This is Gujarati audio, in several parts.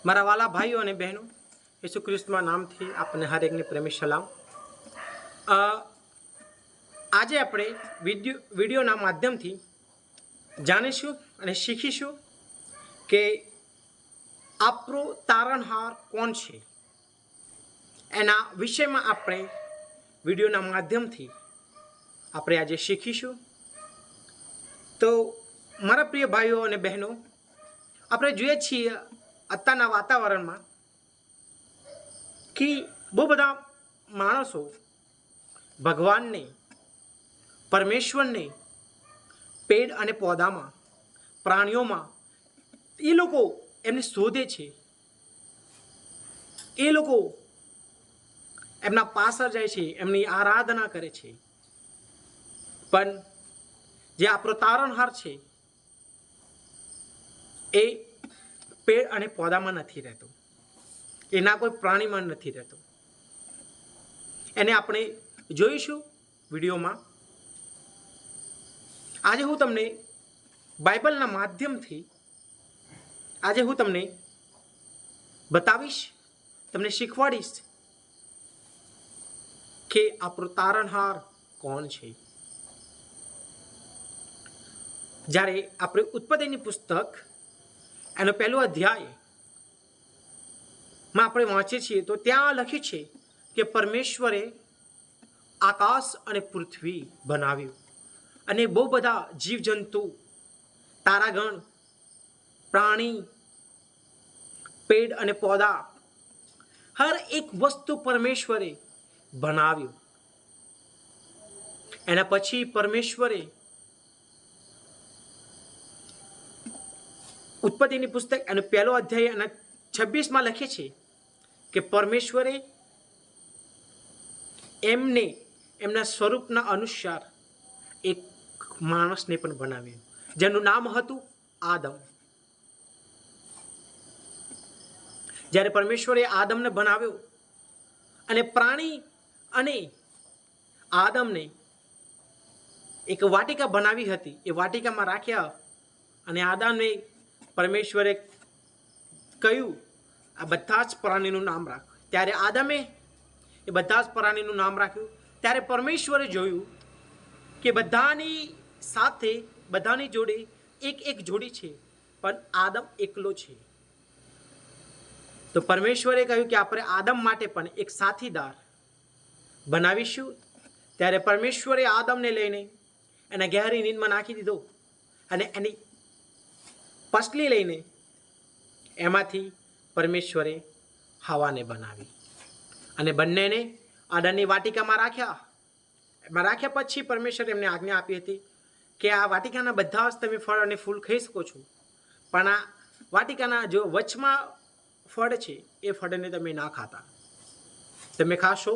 મારા વાલા ભાઈઓ અને બહેનો, యేసు ખ્રિસ્તના નામથી આપને હરેકને પ્રેમી સલામ. આજે આપણે વિડીયોના માધ્યમથી જાણીશું અને શીખીશું કે આપણો તારણહાર કોણ છે. એના વિષયમાં આપણે વિડીયોના માધ્યમથી આપણે આજે શીખીશું. તો મારા પ્રિય ભાઈઓ અને બહેનો, આપણે જોઈએ છીએ અત્યારના વાતાવરણમાં કે બહુ બધા માણસો ભગવાનને, પરમેશ્વરને પેડ અને પૌધામાં, પ્રાણીઓમાં એ લોકો એમને શોધે છે. એ લોકો એમના પાછળ જાય છે, એમની આરાધના કરે છે. પણ જે આપણો તારણહાર છે એ પેડ અને પૌધામાં નથી રહેતો, એના કોઈ પ્રાણીમાં નથી રહેતો. એને આપણે જોઈશું વિડીયોમાં. આજે હું તમને બાઇબલના માધ્યમથી આજે હું તમને બતાવીશ, તમને શીખવાડીશ કે આપણો તારણહાર કોણ છે. જ્યારે આપણે ઉત્પત્તિની પુસ્તક એનો પહેલો અધ્યાયમાં આપણે વાંચીએ છીએ તો ત્યાં લખ્યું છે કે પરમેશ્વરે આકાશ અને પૃથ્વી બનાવ્યું અને બહુ બધા જીવજંતુ, તારાગણ, પ્રાણી, પેડ અને પૌધા, હર એક વસ્તુ પરમેશ્વરે બનાવ્યું. એના પછી પરમેશ્વરે ઉત્પત્તિની પુસ્તક એનો પહેલો અધ્યાય અને 26માં લખે છે કે પરમેશ્વરે એમને એમના સ્વરૂપના અનુસાર એક માણસને પણ બનાવ્યું, જેનું નામ હતું આદમ. જ્યારે પરમેશ્વરે આદમને બનાવ્યો અને પ્રાણી અને આદમને એક વાટિકા બનાવી હતી, એ વાટિકામાં રાખ્યા અને આદમને પરમેશ્વરે કહ્યું આ બધા જ પ્રાણીનું નામ રાખ. ત્યારે આદમે એ બધા જ પ્રાણીનું નામ રાખ્યું. ત્યારે પરમેશ્વરે જોયું કે બધાની સાથે, બધાની જોડે એક એક જોડી છે, પણ આદમ એકલો છે. તો પરમેશ્વરે કહ્યું કે આપણે આદમ માટે પણ એક સાથીદાર બનાવીશું. ત્યારે પરમેશ્વરે આદમને લઈને એના ગહેરી નીંદમાં નાખી દીધો અને એની પસલી લઈને એમાંથી પરમેશ્વરે હવાને બનાવી અને બંનેને આદમની વાટિકામાં રાખ્યા. એમાં રાખ્યા પછી પરમેશ્વરે એમને આજ્ઞા આપી હતી કે આ વાટિકાના બધા જ તમે ફળ અને ફૂલ ખાઈ શકો છો, પણ આ વાટિકાના જો વચમાં ફળ છે એ ફળને તમે ના ખાતા. તમે ખાશો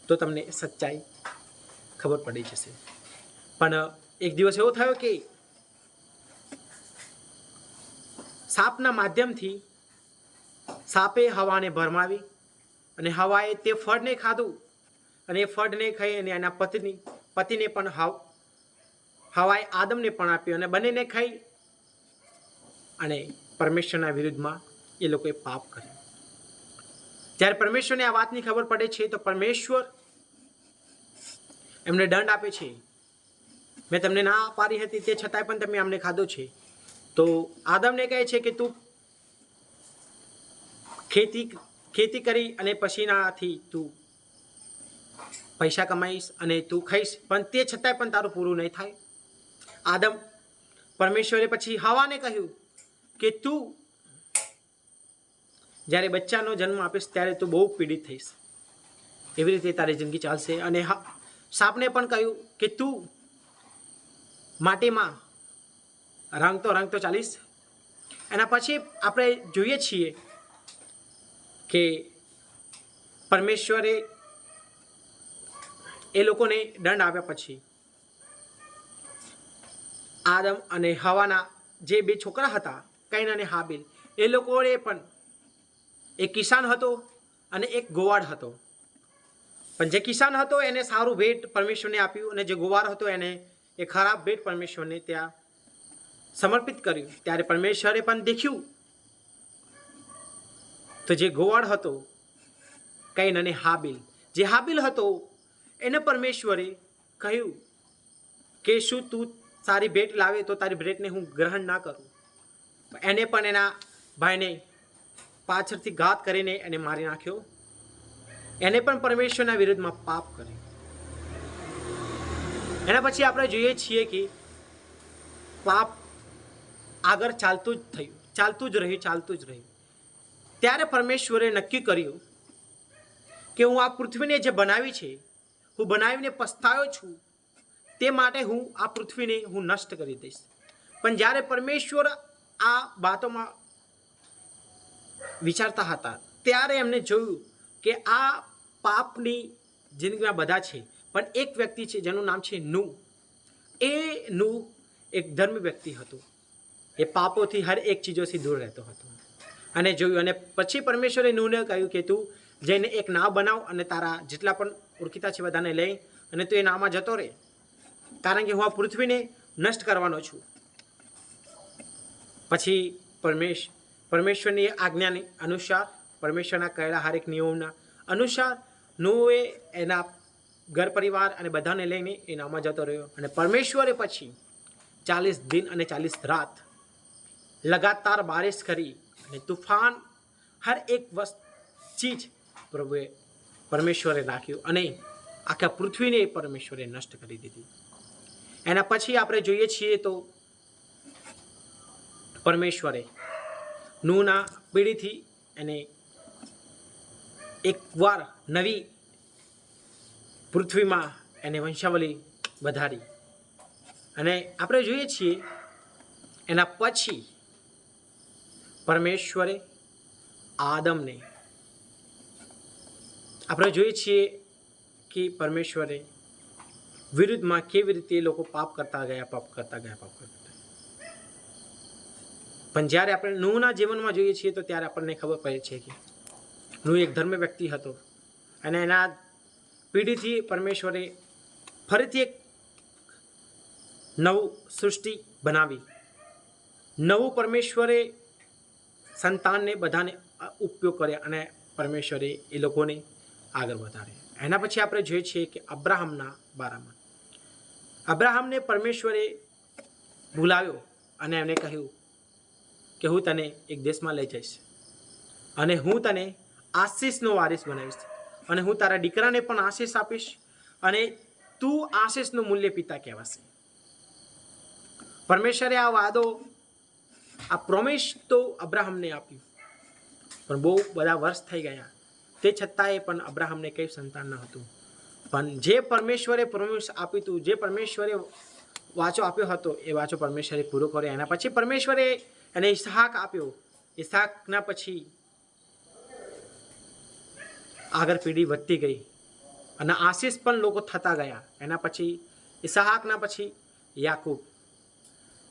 તો તમને સચ્ચાઈ ખબર પડી જશે. પણ એક દિવસ એવો થયો કે સાપના માધ્યમથી સાપે હવાને ભરમાવી અને હવાએ તે ફળને ખાધું અને એ ફળને ખાઈ અને એના પતિને પણ હવાએ આદમને પણ આપ્યું અને બંનેને ખાઈ અને પરમેશ્વરના વિરુદ્ધમાં એ લોકોએ પાપ કર્યું. જ્યારે પરમેશ્વરને આ વાતની ખબર પડે છે તો પરમેશ્વર એમને દંડ આપે છે. મેં તમને ના પાડી હતી તે છતાંય પણ તમે અમને ખાધો છે. તો આદમને કહે છે કે તું ખેતી કરી અને પછીનાથી તું પૈસા કમાઈશ અને તું ખાઈશ, પણ તે છતાંય પણ તારું પૂરું નહીં થાય. આદમ પરમેશ્વરે પછી હવાને કહ્યું કે તું જ્યારે બચ્ચાનો જન્મ આપીશ ત્યારે તું બહુ પીડિત થઈશ, એવી રીતે તારી જિંદગી ચાલશે. અને સાપને પણ કહ્યું કે તું માટીમાં રંગતો ચાલીશ. એના પછી આપણે જોઈએ છીએ કે પરમેશ્વરે એ લોકોને દંડ આપ્યા પછી આદમ અને હવાના જે બે છોકરા હતા, કૈન અને હાબીલ, એ લોકોએ પણ એક કિસાન હતો અને એક ગોવાળ હતો. પણ જે કિસાન હતો એને સારું ભેટ પરમેશ્વરને આપ્યું અને જે ગોવાળ હતો એને એ ખરાબ ભેટ પરમેશ્વરને ત્યાં સમર્પિત કર્યું. ત્યારે પરમેશ્વરે પણ દેખ્યું તો જે ગોવાળ હતો કૈન અને હાબિલ, જે હાબિલ હતો એને પરમેશ્વરે કહ્યું કે શું તું સારી ભેટ લાવે તો તારી ભેટને હું ગ્રહણ ના કરું. એને પણ એના ભાઈને પાછળથી ઘાત કરીને એને મારી નાખ્યો. એને પણ પરમેશ્વરના વિરુદ્ધમાં પાપ કર્યું. એના પછી આપણે જોઈએ છીએ કે પાપ આગળ ચાલતું જ રહ્યું. ત્યારે પરમેશ્વરે નક્કી કર્યું કે હું આ પૃથ્વીને જે બનાવી છે, હું બનાવીને પસ્તાયો છું, તે માટે હું આ પૃથ્વીને હું નષ્ટ કરી દઈશ. પણ જ્યારે પરમેશ્વર આ વાતોમાં વિચારતા હતા ત્યારે એમને જોયું કે આ પાપની જિંદગીમાં બધા છે, પણ એક વ્યક્તિ છે જેનું નામ છે નૂહ. એ નૂહ એક ધર્મી વ્યક્તિ હતો. એ પાપોથી હર એક ચીજોથી દૂર રહેતો હતો. અને જોયું, અને પછી પરમેશ્વરે નૂહને કહ્યું કે તું જઈને એક નાવ બનાવ અને તારા જેટલા પણ ઓળખીતા છે બધાને લઈ અને તું એ નાવમાં જતો રહે, કારણ કે હું આ પૃથ્વીને નષ્ટ કરવાનો છું. પછી પરમેશ્વરની આજ્ઞાની અનુસાર, પરમેશ્વરના કહેલા હરેક નિયમના અનુસાર નૂહે એના ઘર પરિવાર અને બધાને લઈને એ નાવમાં જતો રહ્યો. અને પરમેશ્વરે પછી 40 દિન અને 40 રાત લગાતાર બારિશ કરી અને તુફાન હર એક ચીજ પરમેશ્વરે નાખ્યું અને આખા પૃથ્વીને પરમેશ્વરે નષ્ટ કરી દીધી. એના પછી આપણે જોઈએ છીએ તો પરમેશ્વરે નૂહના પીઢીથી એને એકવાર નવી પૃથ્વીમાં એને વંશાવલી વધારી. અને આપણે જોઈએ છીએ એના પછી પરમેશ્વરે આદમને, આપણે જોઈએ છીએ કે પરમેશ્વરે વિરુદ્ધમાં કેવી રીતે લોકો પાપ કરતા ગયા. પણ જ્યારે આપણે નૂહના જીવનમાં જોઈએ છીએ તો ત્યારે આપણને ખબર પડે છે કે નૂહ એક ધર્મ વ્યક્તિ હતો અને એના પીઢીથી પરમેશ્વરે ફરીથી એક નવું સૃષ્ટિ બનાવી. નવું પરમેશ્વરે સંતાનને બધાને ઉપયોગ કર્યા અને પરમેશ્વરે એ લોકોને આગળ વધાર્યા. એના પછી આપણે જોઈએ છીએ કે અબ્રાહમના બારામાં, અબ્રાહમને પરમેશ્વરે બોલાવ્યો અને એમને કહ્યું કે હું તને એક દેશમાં લઈ જઈશ અને હું તને આશીષનો વારિસ બનાવીશ અને હું તારા દીકરાને પણ આશીષ આપીશ અને તું આશીષનું મૂલ્ય પિતા કહેવાશે. પરમેશ્વરે આ વાદો, આ પ્રોમિસ તો અબ્રાહમને આપ્યું, પણ બહુ બધા વર્ષ થઈ ગયા તે છતાંય પણ અબ્રાહમને કંઈ સંતાન ન હતું. પણ જે પરમેશ્વરે પ્રોમિસ આપ્યું હતું, જે પરમેશ્વરે વાચો આપ્યો હતો એ વાચો પરમેશ્વરે પૂરો કર્યો. એના પછી પરમેશ્વરે એને ઈસહાક આપ્યો. ઈસહાકના પછી આગળ પેઢી વધતી ગઈ અને આશીષ પણ લોકો થતા ગયા. એના પછી ઈસહાકના પછી યાકૂબ.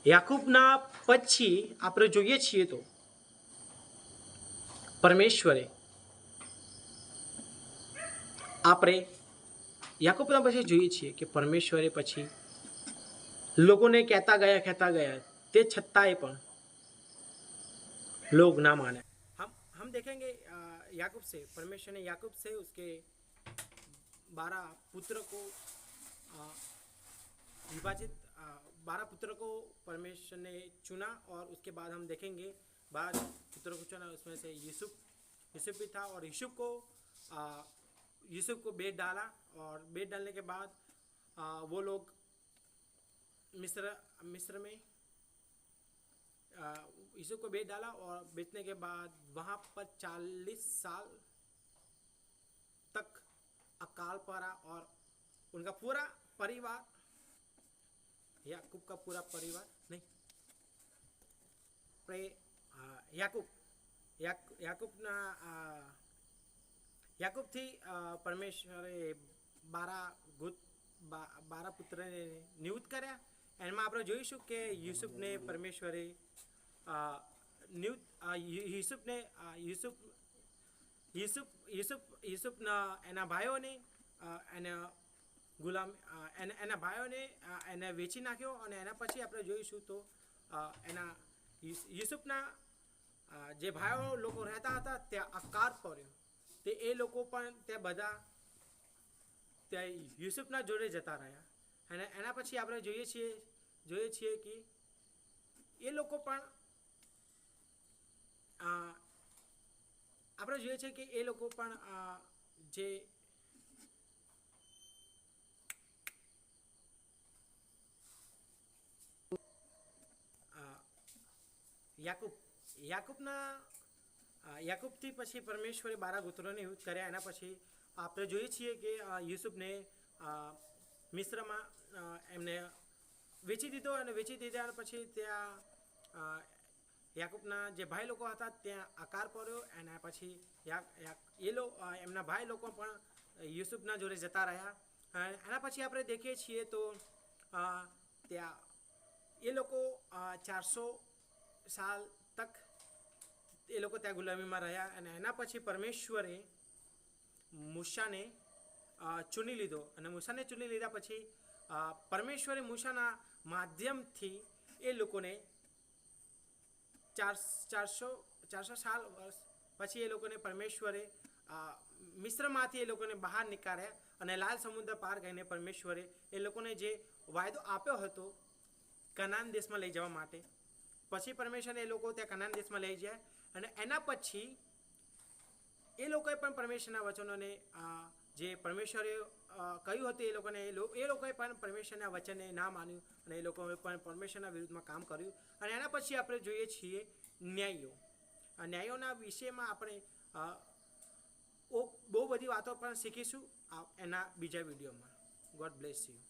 યાકૂબના પછી આપણે જોઈએ છીએ તો પરમેશ્વરે આપણે યાકૂબના પછી જોઈએ છીએ કે પરમેશ્વરે પછી લોકોને કહેતા ગયા તે છતાંય પણ लोग ना माने. हम देखेंगे याकूब से, परमेश्वर ने याकूब से उसके 12 पुत्र को विभाजित, 12 पुत्र को परमेश्वर ने चुना और उसके बाद हम देखेंगे 12 पुत्रों को चुना, उसमें से यूसुफ भी था और यूसुफ को बेच डाला और बेच डालने के बाद वो लोग मिस्र में यूसुफ को बेच डाला और बेचने के बाद वहाँ पर 40 साल तक अकाल पड़ा और उनका पूरा परिवार, याकूब का पूरा परिवार नहीं, याकूब थी परमेश्वरे 12 પુત્રને નિયુક્ત કર્યા. એમાં આપણે જોઈશું કે યુસુફને પરમેશ્વરે યુસુફના એના ભાઈઓને એને વેચી નાખ્યો અને એના પછી આપણે જોઈશું તો એના યુસુફના જે ભાઈઓ લોકો રહેતા હતા ત્યાં આકાર પડ્યો, તે એ લોકો પણ તે બધા ત્યાં યુસુફના જોડે જતા રહ્યા. અને એના પછી આપણે જોઈએ છીએ કે એ લોકો પણ આપણે જોઈએ છીએ કે એ લોકો પણ જે યાકૂબથી પછી પરમેશ્વરે 12 ગોત્રોને યુદ્ધ કર્યા. એના પછી આપણે જોઈએ છીએ કે યુસુફને મિસ્રમાં એમને વેચી દીધો, અને વેચી દીધા પછી ત્યાં યાકૂબના જે ભાઈ લોકો હતા ત્યાં આકાર પડ્યો. એના પછી એમના ભાઈ લોકો પણ યુસુફના જોડે જતા રહ્યા. એના પછી આપણે દેખીએ છીએ તો ત્યાં એ લોકો 400 સાલ તક એ લોકો ત્યાં ગુલામીમાં રહ્યા. અને એના પછી પરમેશ્વરે મૂસાને ચૂની લીધો, અને મૂસાને ચૂની લીધા પછી પરમેશ્વરે મૂસાના માધ્યમથી એ લોકોને 400 સાલ વર્ષ પછી એ લોકોને પરમેશ્વરે મિસ્રમાંથી એ લોકોને બહાર નીકાળ્યા, અને લાલ સમુદ્ર પાર કરીને પરમેશ્વરે એ લોકોને જે વાયદો આપ્યો હતો કનાન દેશમાં લઈ જવા માટે, પછી પરમેશ્વરે એ લોકો ત્યાં કનાન દેશમાં લઈ જાય. અને એના પછી એ લોકોએ પણ પરમેશ્વરના વચનોને જે પરમેશ્વરે કહ્યું હતું એ લોકોએ પણ પરમેશ્વરના વચનને ના માન્યું, અને એ લોકોએ પણ પરમેશ્વરના વિરુદ્ધમાં કામ કર્યું. અને એના પછી આપણે જોઈએ છીએ ન્યાયોના વિષયમાં આપણે બહુ બધી વાતો પણ શીખીશું એના બીજા વિડીયોમાં. God bless you.